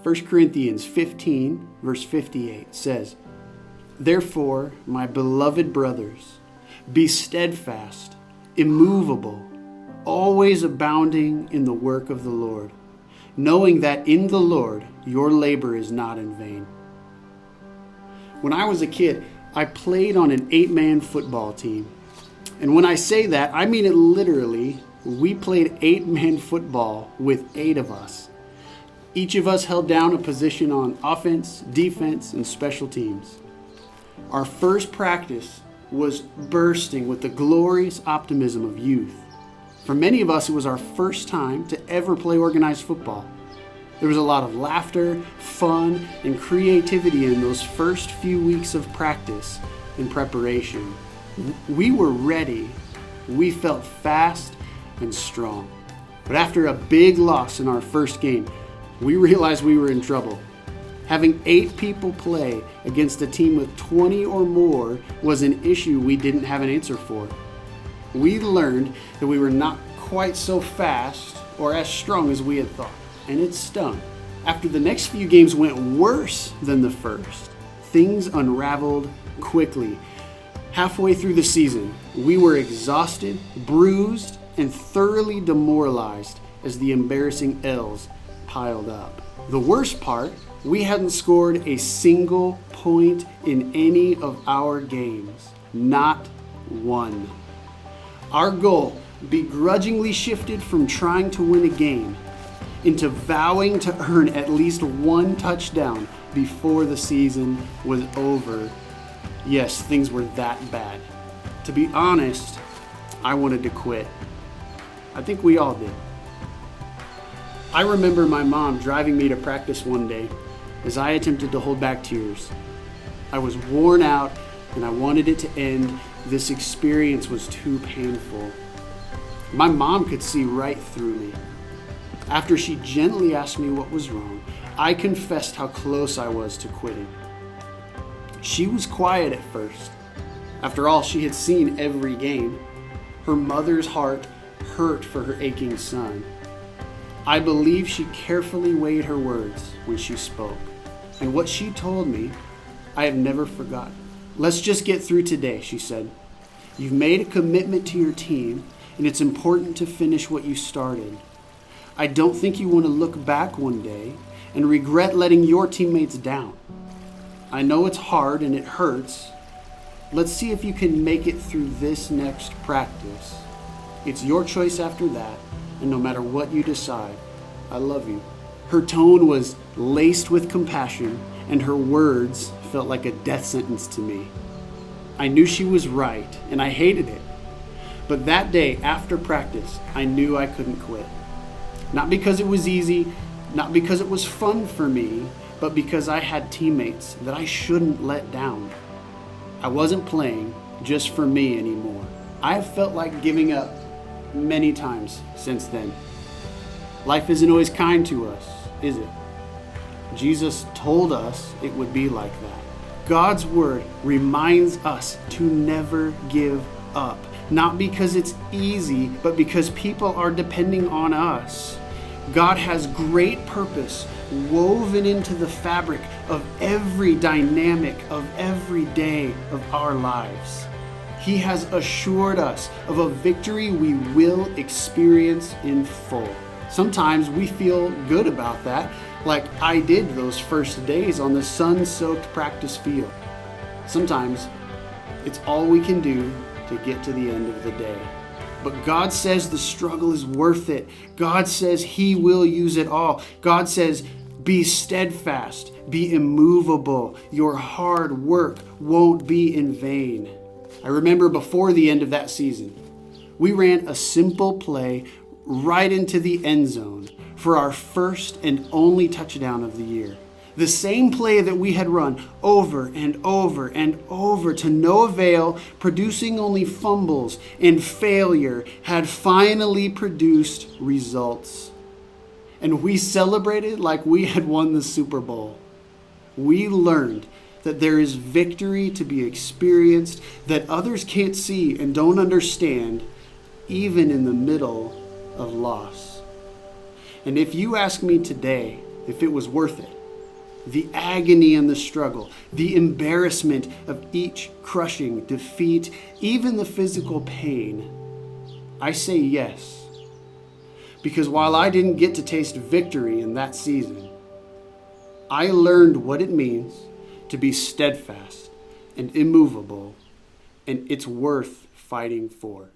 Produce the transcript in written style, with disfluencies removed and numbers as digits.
1 Corinthians 15, verse 58 says, "Therefore, my beloved brothers, be steadfast, immovable, always abounding in the work of the Lord, knowing that in the Lord your labor is not in vain." When I was a kid, I played on an 8-man football team. And when I say that, I mean it literally. We played 8-man football with 8 of us. Each of us held down a position on offense, defense, and special teams. Our first practice was bursting with the glorious optimism of youth. For many of us, it was our first time to ever play organized football. There was a lot of laughter, fun, and creativity in those first few weeks of practice and preparation. We were ready. We felt fast and strong. But after a big loss in our first game, we realized we were in trouble. Having 8 people play against a team with 20 or more was an issue we didn't have an answer for. We learned that we were not quite so fast or as strong as we had thought, and it stung. After the next few games went worse than the first, things unraveled quickly. Halfway through the season, we were exhausted, bruised, and thoroughly demoralized as the embarrassing L's piled up. The worst part, we hadn't scored a single point in any of our games. Not one. Our goal begrudgingly shifted from trying to win a game into vowing to earn at least 1 touchdown before the season was over. Yes, things were that bad. To be honest, I wanted to quit. I think we all did. I remember my mom driving me to practice one day as I attempted to hold back tears. I was worn out and I wanted it to end. This experience was too painful. My mom could see right through me. After she gently asked me what was wrong, I confessed how close I was to quitting. She was quiet at first. After all, she had seen every game. Her mother's heart hurt for her aching son. I believe she carefully weighed her words when she spoke. And what she told me, I have never forgotten. "Let's just get through today," she said. "You've made a commitment to your team, and it's important to finish what you started. I don't think you want to look back one day and regret letting your teammates down. I know it's hard and it hurts. Let's see if you can make it through this next practice. It's your choice after that, and no matter what you decide, I love you." Her tone was laced with compassion, and her words felt like a death sentence to me. I knew she was right, and I hated it. But that day, after practice, I knew I couldn't quit. Not because it was easy, not because it was fun for me, but because I had teammates that I shouldn't let down. I wasn't playing just for me anymore. I have felt like giving up many times since then. Life isn't always kind to us, is it? Jesus told us it would be like that. God's word reminds us to never give up, not because it's easy, but because people are depending on us. God has great purpose woven into the fabric of every dynamic of every day of our lives. He has assured us of a victory we will experience in full. Sometimes we feel good about that, like I did those first days on the sun-soaked practice field. Sometimes it's all we can do to get to the end of the day. But God says the struggle is worth it. God says He will use it all. God says, be steadfast, be immovable. Your hard work won't be in vain. I remember before the end of that season, we ran a simple play right into the end zone for our first and only touchdown of the year. The same play that we had run over and over and over to no avail, producing only fumbles and failure, had finally produced results. And we celebrated like we had won the Super Bowl. We learned that there is victory to be experienced that others can't see and don't understand, even in the middle of loss. And if you ask me today, if it was worth it. The agony and the struggle, the embarrassment of each crushing defeat, even the physical pain. I say yes, because while I didn't get to taste victory in that season, I learned what it means to be steadfast and immovable, and it's worth fighting for.